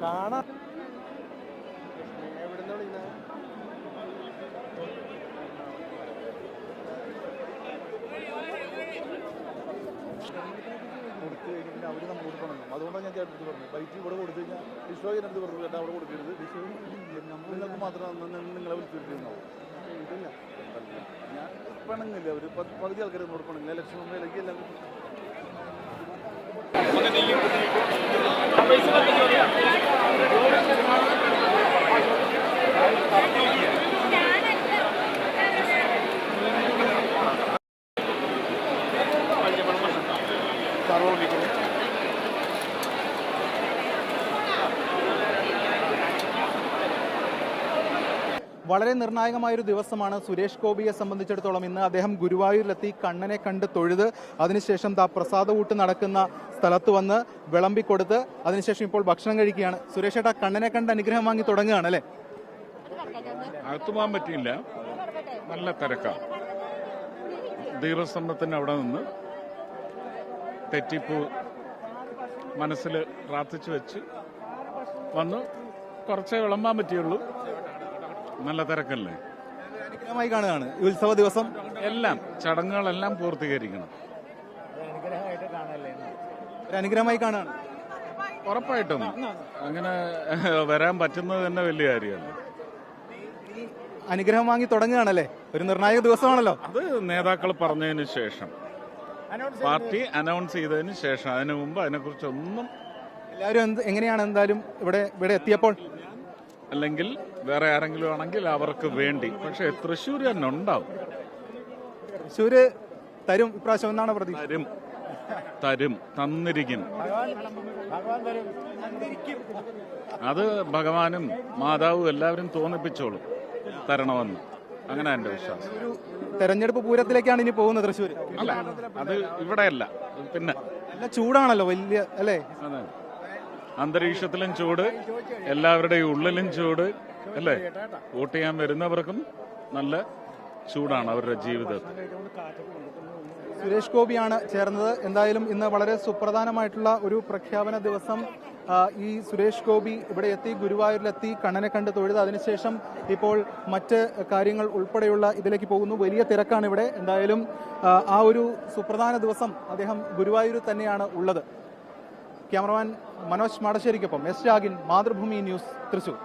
കാണാം. കൊടുത്തു കഴിഞ്ഞാൽ അവർ നമ്മൾ കൊടുക്കണം. അതുകൊണ്ടാണ് ഞാൻ ചേട്ടൻ പറഞ്ഞു ബൈക്ക് ഇവിടെ കൊടുത്തു കഴിഞ്ഞാൽ വിശ്വാസിൻ്റെ അടുത്ത് പറഞ്ഞു ചേട്ടാ അവിടെ കൊടുക്കരുത്, നിങ്ങൾക്ക് മാത്രം നിങ്ങളെ വിളിച്ചിരുന്നാവും. ഇതല്ല ഞാൻ പണങ്ങില്ല, ഒരു പകുതി ആൾക്കാർ കൊടുക്കണില്ല. ലക്ഷം മുമ്പേലേക്ക് എല്ലാം വളരെ നിർണായകമായൊരു ദിവസമാണ് സുരേഷ് ഗോപിയെ സംബന്ധിച്ചിടത്തോളം. ഇന്ന് അദ്ദേഹം ഗുരുവായൂരിലെത്തി കണ്ണനെ കണ്ട് തൊഴുത് അതിനുശേഷം പ്രസാദകൂട്ട് നടക്കുന്ന സ്ഥലത്ത് വന്ന് വിളമ്പിക്കൊടുത്ത് അതിനുശേഷം ഇപ്പോൾ ഭക്ഷണം കഴിക്കുകയാണ്. സുരേഷ് ഏട്ടാ, കണ്ണനെ കണ്ട് അനുഗ്രഹം വാങ്ങി തുടങ്ങുകയാണ് അല്ലേ? അകത്തു പോകാൻ പറ്റിയില്ല, നല്ല തിരക്കാണ്. ദീപസ്തംഭത്തിന് അവിടെ നിന്ന് തെറ്റിപ്പൂ മനസ്സിൽ പ്രാർത്ഥിച്ചു വെച്ച് വന്ന് കുറച്ചേ വിളമ്പാൻ പറ്റിയുള്ളൂ. നല്ല തിരക്കല്ലേ? അനുഗ്രഹമായി കാണുകയാണ് ഈ ഉത്സവ ദിവസം. എല്ലാം ചടങ്ങുകളെല്ലാം പൂർത്തീകരിക്കണം. അനുഗ്രഹമായി കാണുകയാണ്. ഉറപ്പായിട്ടും അങ്ങനെ വരാൻ പറ്റുന്നത് തന്നെ വലിയ കാര്യമല്ല. അനുഗ്രഹം വാങ്ങി തുടങ്ങുകയാണല്ലേ? ഒരു നിർണായക ദിവസമാണല്ലോ. അത് നേതാക്കൾ പറഞ്ഞതിന് ശേഷം, പാർട്ടി അനൗൺസ് ചെയ്തതിന് ശേഷം, അതിനു മുമ്പ് അതിനെക്കുറിച്ചൊന്നും എല്ലാവരും എങ്ങനെയാണ് എന്തായാലും ഇവിടെ എത്തിയപ്പോൾ അല്ലെങ്കിൽ വേറെ ആരെങ്കിലും ആണെങ്കിൽ അവർക്ക് വേണ്ടി. പക്ഷെ തൃശ്ശൂർ തന്നെ ഉണ്ടാവും. തൃശ്ശൂര് തരും ഇപ്രാവശ്യം എന്നാണ് പ്രതീക്ഷ. തരും തന്നിരിക്കും. അത് ഭഗവാനും മാതാവും എല്ലാവരും തോന്നിപ്പിച്ചോളും തരണമെന്ന്. അങ്ങനെ എന്റെ വിശ്വാസം. ഒരു തെരഞ്ഞെടുപ്പ് പൂരത്തിലേക്കാണ് ഇനി പോകുന്നത് തൃശ്ശൂർ. അല്ല, അത് ഇവിടെയല്ല. പിന്നെ നല്ല ചൂടാണല്ലോ വലിയ അല്ലേ? അതെ, അന്തരീക്ഷത്തിലും ചൂട്, എല്ലാവരുടെയും ഉള്ളിലും ചൂട് അല്ലേ? വോട്ട് ചെയ്യാൻ വരുന്നവർക്കും നല്ല ചൂടാണ് അവരുടെ ജീവിതത്തിൽ. സുരേഷ് ഗോപിയാണ് ചേർന്നത്. എന്തായാലും ഇന്ന് വളരെ സുപ്രധാനമായിട്ടുള്ള ഒരു പ്രഖ്യാപന ദിവസം. ഈ സുരേഷ് ഗോപി ഇവിടെ എത്തി, ഗുരുവായൂരിലെത്തി കണ്ണനെ കണ്ട് തൊഴുത് അതിനുശേഷം ഇപ്പോൾ മറ്റ് കാര്യങ്ങൾ ഉൾപ്പെടെയുള്ള ഇതിലേക്ക് പോകുന്നു. വലിയ തിരക്കാണ് ഇവിടെ. എന്തായാലും ആ ഒരു സുപ്രധാന ദിവസം അദ്ദേഹം ഗുരുവായൂരിൽ തന്നെയാണ് ഉള്ളത്. ക്യാമറമാൻ മനോജ് മാടശ്ശേരിക്കൊപ്പം എസ് രാഗിൻ, മാതൃഭൂമി ന്യൂസ്, തൃശൂർ.